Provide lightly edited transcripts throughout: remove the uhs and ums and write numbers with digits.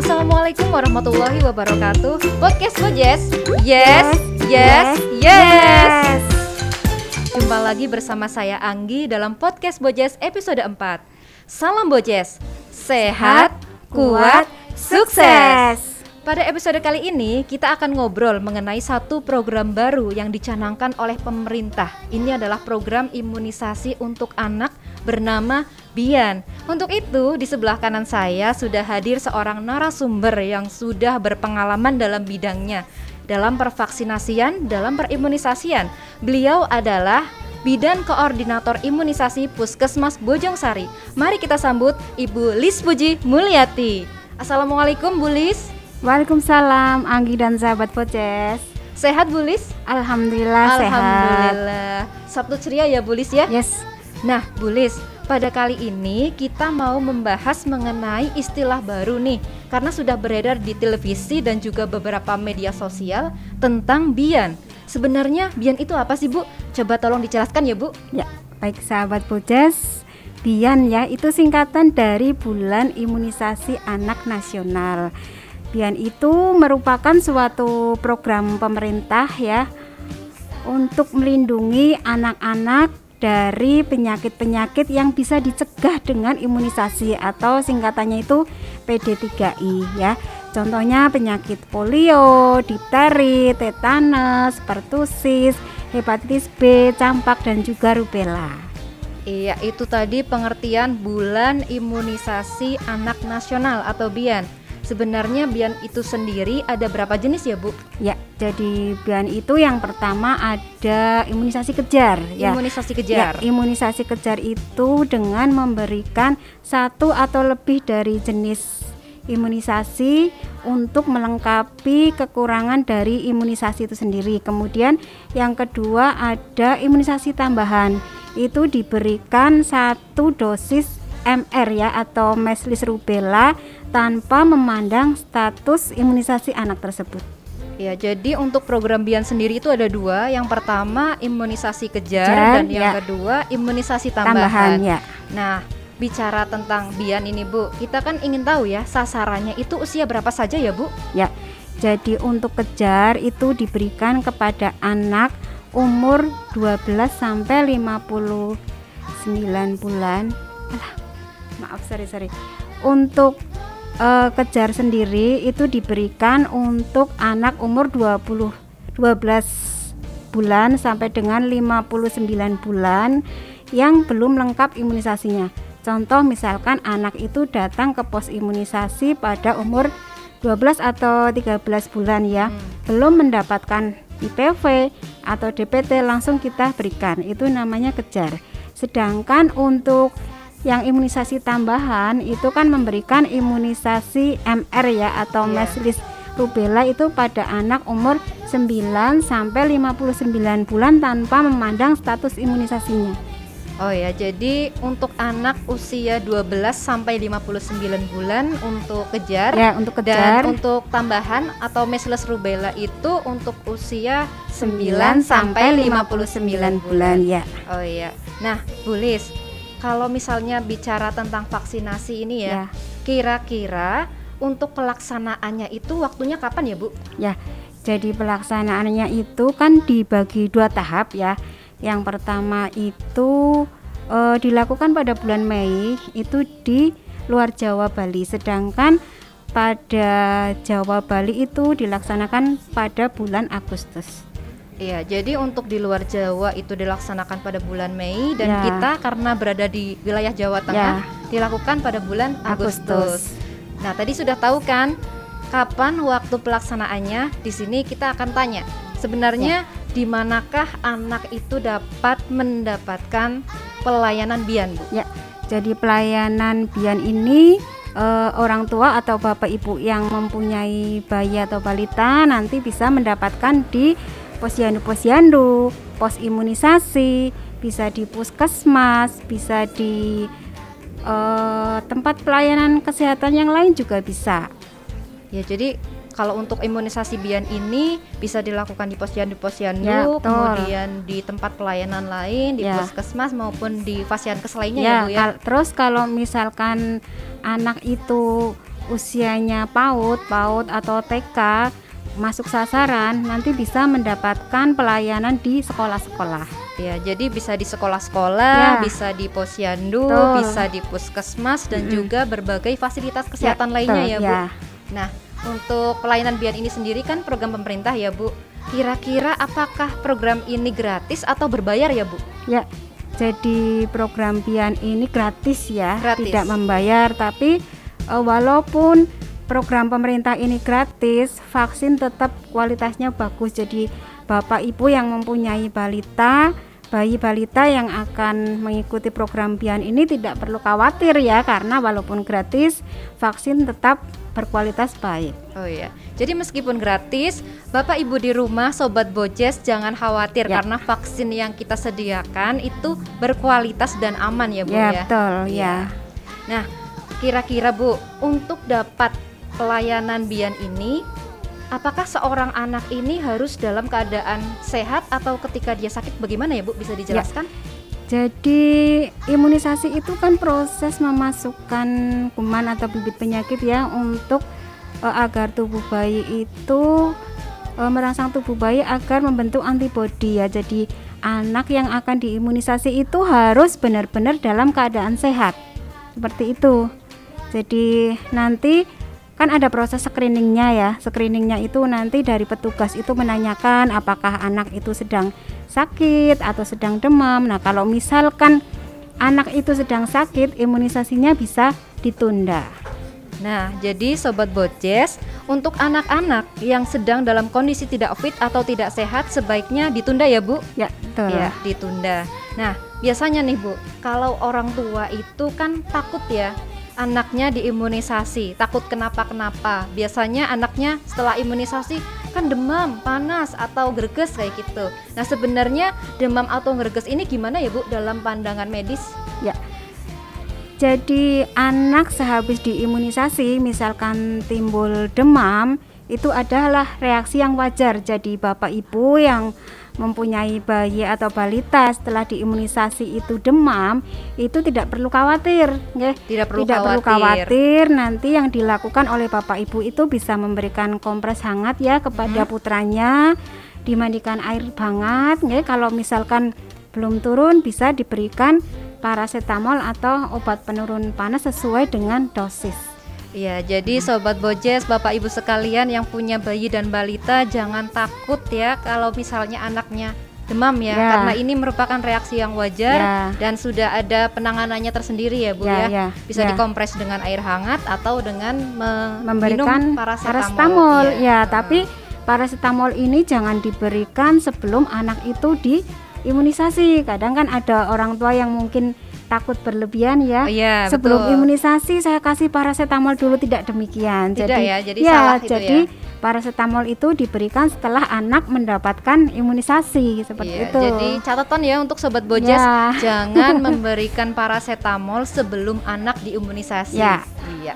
Assalamualaikum warahmatullahi wabarakatuh. Podcast Bojes. Yes. Jumpa lagi bersama saya Anggi dalam Podcast Bojes episode 4. Salam Bojes, sehat, kuat, sukses. Pada episode kali ini kita akan ngobrol mengenai satu program baru yang dicanangkan oleh pemerintah. Ini adalah program imunisasi untuk anak bernama BIAN. Untuk itu di sebelah kanan saya sudah hadir seorang narasumber yang sudah berpengalaman dalam bidangnya, dalam pervaksinasian, dalam perimunisasian. Beliau adalah Bidan Koordinator Imunisasi Puskesmas Bojongsari. Mari kita sambut Ibu Lis Puji Mulyati. Assalamualaikum Bu Lis. Waalaikumsalam Anggi dan sahabat Bojes. Sehat Bu Lis? Alhamdulillah sehat. Alhamdulillah. Sabtu ceria ya Bu Lis ya? Yes. Nah Bu Lis, pada kali ini kita mau membahas mengenai istilah baru nih, karena sudah beredar di televisi dan juga beberapa media sosial tentang BIAN. Sebenarnya BIAN itu apa sih Bu? Coba tolong dijelaskan ya Bu. Ya, baik sahabat Bojes. BIAN ya, itu singkatan dari Bulan Imunisasi Anak Nasional. BIAN itu merupakan suatu program pemerintah ya untuk melindungi anak-anak dari penyakit-penyakit yang bisa dicegah dengan imunisasi atau singkatannya itu PD3I ya. Contohnya penyakit polio, difteri, tetanus, pertusis, hepatitis B, campak dan juga rubella. Iya, itu tadi pengertian Bulan Imunisasi Anak Nasional atau BIAN. Sebenarnya BIAN itu sendiri ada berapa jenis ya Bu? Ya, jadi BIAN itu yang pertama ada imunisasi kejar ya. Imunisasi kejar. Ya, imunisasi kejar itu dengan memberikan satu atau lebih dari jenis imunisasi untuk melengkapi kekurangan dari imunisasi itu sendiri. Kemudian yang kedua ada imunisasi tambahan. Itu diberikan satu dosis MR ya atau measles rubella tanpa memandang status imunisasi anak tersebut. Ya, jadi untuk program BIAN sendiri itu ada dua. Yang pertama imunisasi kejar dan yang kedua imunisasi tambahan. Ya. Nah, bicara tentang BIAN ini Bu, kita kan ingin tahu ya sasarannya itu usia berapa saja ya Bu? Ya, jadi untuk kejar itu diberikan kepada anak umur 12 sampai 59 bulan. Sorry. Untuk kejar sendiri itu diberikan untuk anak umur 12 bulan sampai dengan 59 bulan yang belum lengkap imunisasinya. Contoh misalkan anak itu datang ke pos imunisasi pada umur 12 atau 13 bulan ya, belum mendapatkan IPV atau DPT langsung kita berikan, itu namanya kejar. Sedangkan untuk yang imunisasi tambahan itu kan memberikan imunisasi MR ya atau measles rubella itu pada anak umur 9 sampai 59 bulan tanpa memandang status imunisasinya. Oh ya, jadi untuk anak usia 12 sampai 59 bulan untuk kejar, ya, untuk kejar. Dan untuk tambahan atau measles rubella itu untuk usia 9 sampai 59 bulan ya. Oh iya. Nah, Bu Lis, kalau misalnya bicara tentang vaksinasi ini ya, kira-kira untuk pelaksanaannya itu waktunya kapan ya Bu? Ya, jadi pelaksanaannya itu kan dibagi dua tahap ya. Yang pertama itu dilakukan pada bulan Mei itu di luar Jawa Bali, sedangkan pada Jawa Bali itu dilaksanakan pada bulan Agustus. Iya, jadi untuk di luar Jawa itu dilaksanakan pada bulan Mei dan kita karena berada di wilayah Jawa Tengah dilakukan pada bulan Agustus. Nah, tadi sudah tahu kan kapan waktu pelaksanaannya? Di sini kita akan tanya. Sebenarnya di manakah anak itu dapat mendapatkan pelayanan BIAN, Bu? Ya. Jadi pelayanan BIAN ini orang tua atau bapak ibu yang mempunyai bayi atau balita nanti bisa mendapatkan di posyandu, pos imunisasi, bisa di puskesmas, bisa di tempat pelayanan kesehatan yang lain juga bisa. Ya, jadi kalau untuk imunisasi BIAN ini bisa dilakukan di posyandu, ya, kemudian di tempat pelayanan lain, di puskesmas maupun di fasyankes lainnya ya Bu ya. Terus kalau misalkan anak itu usianya PAUD atau TK masuk sasaran, nanti bisa mendapatkan pelayanan di sekolah-sekolah. Ya, jadi bisa di sekolah-sekolah, Ya. bisa di posyandu, Betul. bisa di puskesmas dan Mm-mm. juga berbagai fasilitas kesehatan lainnya ya, betul, Bu. Nah, untuk pelayanan BIAN ini sendiri kan program pemerintah ya, Bu. Kira-kira apakah program ini gratis atau berbayar ya, Bu? Ya, jadi program BIAN ini gratis ya, Gratis. tidak membayar. Tapi walaupun program pemerintah ini gratis, vaksin tetap kualitasnya bagus. Jadi Bapak Ibu yang mempunyai bayi balita yang akan mengikuti program BIAN ini tidak perlu khawatir ya, karena walaupun gratis, vaksin tetap berkualitas baik. Oh iya. Jadi meskipun gratis, Bapak Ibu di rumah Sobat Bojes jangan khawatir Ya. karena vaksin yang kita sediakan itu berkualitas dan aman ya, Bu Ya, ya. betul ya. Nah, kira-kira Bu, untuk dapat pelayanan BIAN ini, apakah seorang anak ini harus dalam keadaan sehat atau ketika dia sakit bagaimana ya, Bu? Bisa dijelaskan? Jadi imunisasi itu kan proses memasukkan kuman atau bibit penyakit ya, untuk agar tubuh bayi itu merangsang tubuh bayi agar membentuk antibodi ya. Jadi anak yang akan diimunisasi itu harus benar-benar dalam keadaan sehat, seperti itu. Jadi nanti kan ada proses screeningnya ya. Screeningnya itu nanti dari petugas itu menanyakan apakah anak itu sedang sakit atau sedang demam. Nah, kalau misalkan anak itu sedang sakit, imunisasinya bisa ditunda. Nah, jadi Sobat Bojes, untuk anak-anak yang sedang dalam kondisi tidak fit atau tidak sehat sebaiknya ditunda ya, Bu? Ya, betul. Ya, ditunda. Nah, biasanya nih, Bu, kalau orang tua itu kan takut ya anaknya diimunisasi, takut kenapa-kenapa. Biasanya anaknya setelah imunisasi kan demam, panas, atau greges kayak gitu. Nah, sebenarnya demam atau greges ini gimana ya, Bu, dalam pandangan medis? Ya. Jadi anak sehabis diimunisasi misalkan timbul demam, itu adalah reaksi yang wajar. Jadi Bapak Ibu yang mempunyai bayi atau balita setelah diimunisasi itu demam, itu tidak perlu khawatir, nggih. Tidak perlu perlu khawatir. Nanti yang dilakukan oleh Bapak Ibu itu bisa memberikan kompres hangat ya kepada putranya, dimandikan air hangat, nggih. Kalau misalkan belum turun bisa diberikan paracetamol atau obat penurun panas sesuai dengan dosis. Iya, jadi Sobat Bojes, Bapak Ibu sekalian yang punya bayi dan balita jangan takut ya kalau misalnya anaknya demam ya, Ya. karena ini merupakan reaksi yang wajar Ya. dan sudah ada penanganannya tersendiri ya, Bu Ya, ya. ya, Bisa ya. dikompres dengan air hangat atau dengan Memberikan minum paracetamol. paracetamol Iya. ya, tapi paracetamol ini jangan diberikan sebelum anak itu diimunisasi. Kadang kan ada orang tua yang mungkin takut berlebihan ya. Oh, iya, Sebelum betul. imunisasi saya kasih paracetamol dulu, tidak demikian. Tidak ya, jadi salah itu jadi ya. paracetamol itu diberikan setelah anak mendapatkan imunisasi seperti Iya, itu. jadi catatan ya untuk Sobat Bojes, Ya. jangan memberikan paracetamol sebelum anak diimunisasi. Ya. Iya.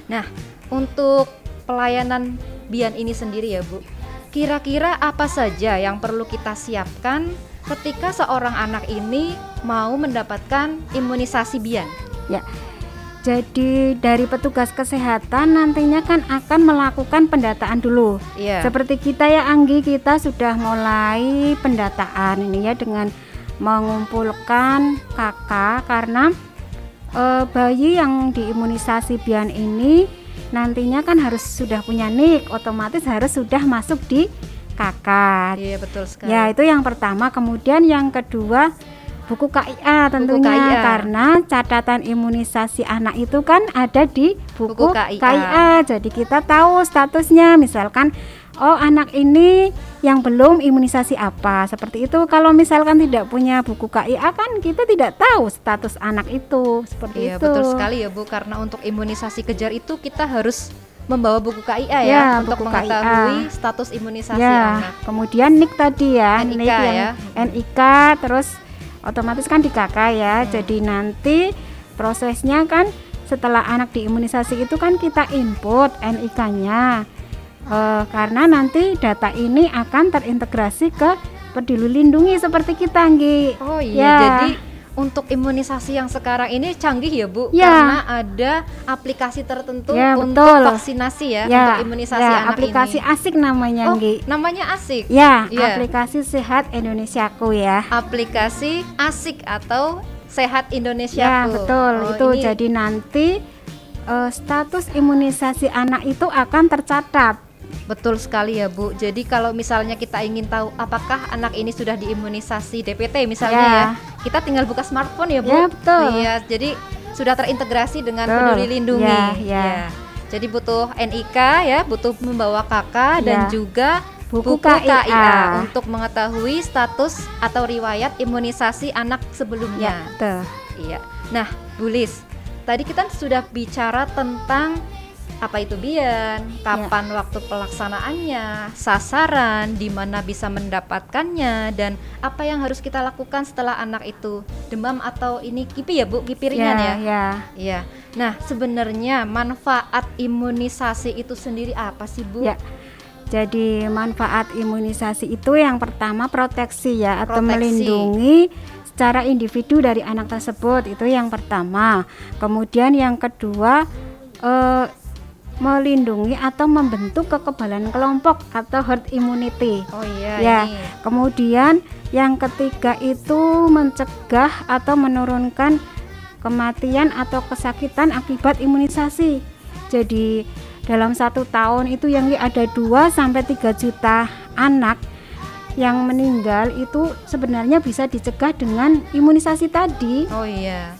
Nah, untuk pelayanan BIAN ini sendiri ya, Bu, kira-kira apa saja yang perlu kita siapkan ketika seorang anak ini mau mendapatkan imunisasi BIAN? Ya. Jadi dari petugas kesehatan nantinya kan akan melakukan pendataan dulu. Iya. Seperti kita ya Anggi, kita sudah mulai pendataan ini ya dengan mengumpulkan kakak, karena bayi yang diimunisasi BIAN ini nantinya kan harus sudah punya NIK, otomatis harus sudah masuk di kakak. Iya, betul sekali. Ya, itu yang pertama. Kemudian yang kedua, buku KIA tentunya, KIA. karena catatan imunisasi anak itu kan ada di buku Buku KIA. KIA. Jadi kita tahu statusnya, misalkan oh anak ini yang belum imunisasi apa, seperti itu. Kalau misalkan tidak punya buku KIA kan kita tidak tahu status anak itu, seperti Iya, itu. betul sekali ya, Bu, karena untuk imunisasi kejar itu kita harus membawa buku KIA ya, Ya, untuk buku mengetahui KIA. status imunisasi Ya, anak. kemudian NIK tadi ya, NIK NIK yang ya. NIK, terus otomatis kan di KK ya. Jadi nanti prosesnya kan setelah anak diimunisasi itu kan kita input NIK-nya, karena nanti data ini akan terintegrasi ke Peduli Lindungi seperti kita, Nggi. Oh iya, Ya. jadi untuk imunisasi yang sekarang ini canggih ya Bu, Ya. karena ada aplikasi tertentu Ya, untuk betul. vaksinasi ya, untuk imunisasi anak aplikasi ini. asik namanya, Oh, Nggi. namanya Asik. Ya, Ya. aplikasi Sehat Indonesiaku ya. Aplikasi Asik atau Sehat Indonesia. Ya, betul. Oh, itu ini jadi nanti status imunisasi anak itu akan tercatat. betul sekali ya Bu. Jadi kalau misalnya kita ingin tahu apakah anak ini sudah diimunisasi DPT misalnya Ya. ya, kita tinggal buka smartphone ya Bu. Ya, betul. Iya, jadi sudah terintegrasi dengan Betul. Peduli Lindungi. Ya. Jadi butuh NIK ya, butuh membawa KK dan Ya. juga Buku buku KIA KIA untuk mengetahui status atau riwayat imunisasi anak sebelumnya. Ya, betul. Iya. Nah, Bu Lis, tadi kita sudah bicara tentang apa itu BIAN, kapan waktu pelaksanaannya, sasaran, di mana bisa mendapatkannya, dan apa yang harus kita lakukan setelah anak itu demam atau ini KIPI ya Bu, KIPI ringan ya? Ya. Iya. Nah, sebenarnya manfaat imunisasi itu sendiri apa sih Bu? Ya. Jadi manfaat imunisasi itu yang pertama proteksi ya, atau Proteksi. melindungi secara individu dari anak tersebut, itu yang pertama. Kemudian yang kedua melindungi atau membentuk kekebalan kelompok atau herd immunity. Oh iya, Ya, ini. kemudian yang ketiga itu mencegah atau menurunkan kematian atau kesakitan akibat imunisasi. Jadi dalam 1 tahun itu yang ada 2-3 juta anak yang meninggal itu sebenarnya bisa dicegah dengan imunisasi tadi. Oh iya.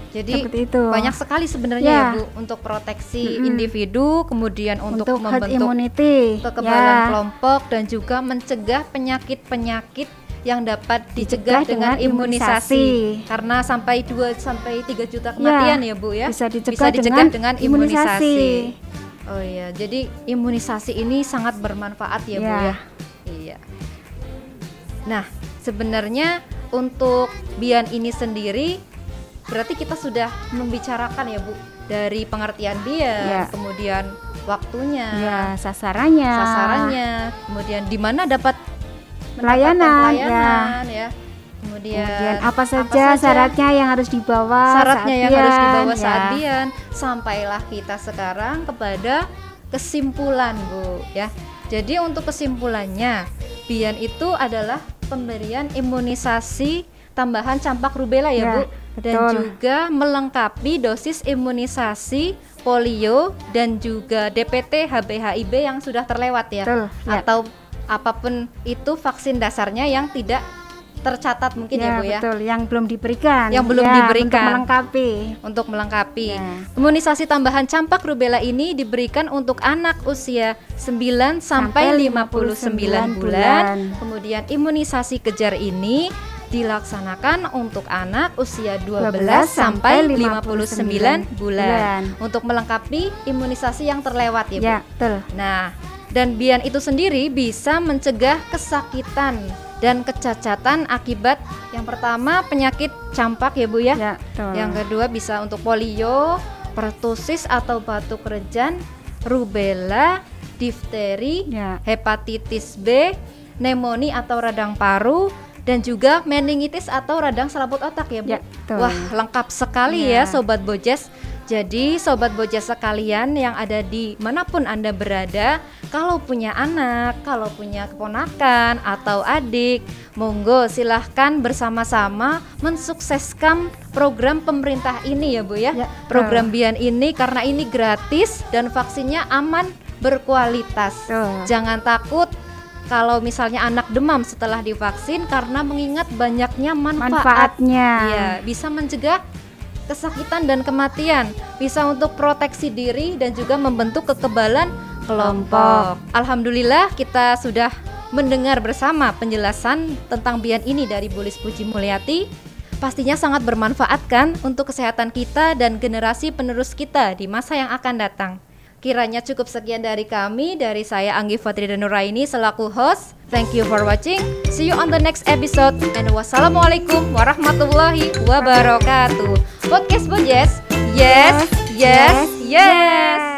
Jadi Seperti itu. banyak sekali sebenarnya Ya. ya Bu, untuk proteksi individu, kemudian untuk herd membentuk immunity. kekebalan Ya. kelompok dan juga mencegah penyakit-penyakit yang dapat dicegah Dicegah dengan dengan imunisasi. imunisasi. Karena sampai 2-3 juta kematian ya Bu ya. Bisa dicegah dengan imunisasi. Oh iya, jadi imunisasi ini sangat bermanfaat ya Bu Ya. ya. Iya. Nah, sebenarnya untuk BIAN ini sendiri berarti kita sudah membicarakan ya Bu, dari pengertian BIAN, Ya. kemudian waktunya, Ya, sasarannya. kemudian di mana dapat Pelayanan, pelayanan ya. Kemudian apa saja syaratnya yang harus dibawa syaratnya saat yang harus BIAN, dibawa ya. saat BIAN, sampailah kita sekarang kepada kesimpulan Bu ya. Jadi untuk kesimpulannya, BIAN itu adalah pemberian imunisasi tambahan campak rubella ya Ya, Bu, dan betul. juga melengkapi dosis imunisasi polio dan juga DPT HB/HIV yang sudah terlewat ya. Betul, ya. Atau apapun itu vaksin dasarnya yang tidak tercatat mungkin ya Bu ya. Betul, yang belum diberikan. Yang belum Ya, diberikan. Untuk melengkapi. Untuk melengkapi. Ya. Imunisasi tambahan campak rubella ini diberikan untuk anak usia 9 sampai 59 bulan. Kemudian imunisasi kejar ini dilaksanakan untuk anak usia 12 sampai 59 bulan untuk melengkapi imunisasi yang terlewat ya Bu. Ya, betul. Nah, dan BIAN itu sendiri bisa mencegah kesakitan dan kecacatan akibat yang pertama penyakit campak ya Bu ya. Ya, betul. Yang kedua bisa untuk polio, pertusis atau batuk rejan, rubella, difteri, Ya. hepatitis B, pneumonia atau radang paru, dan juga meningitis atau radang selaput otak ya Bu. Ya, betul. Wah, lengkap sekali ya Ya. Sobat Bojes. Jadi Sobat Bojes sekalian yang ada di manapun Anda berada, kalau punya anak, kalau punya keponakan atau adik, monggo silahkan bersama-sama mensukseskan program pemerintah ini ya Bu ya. Ya, Program BIAN ini karena ini gratis dan vaksinnya aman, berkualitas. Betul. Jangan takut kalau misalnya anak demam setelah divaksin karena mengingat banyaknya manfaat. Manfaatnya. Iya, bisa mencegah kesakitan dan kematian, bisa untuk proteksi diri dan juga membentuk kekebalan kelompok. Alhamdulillah kita sudah mendengar bersama penjelasan tentang BIAN ini dari Bu Lis Puji Mulyati. Pastinya sangat bermanfaat kan untuk kesehatan kita dan generasi penerus kita di masa yang akan datang. Kiranya cukup sekian dari kami, dari saya Anggi Fatrida Nuraini selaku host. Thank you for watching. See you on the next episode. And wassalamualaikum warahmatullahi wabarakatuh. Podcast Bojes. Yes, yes, yes.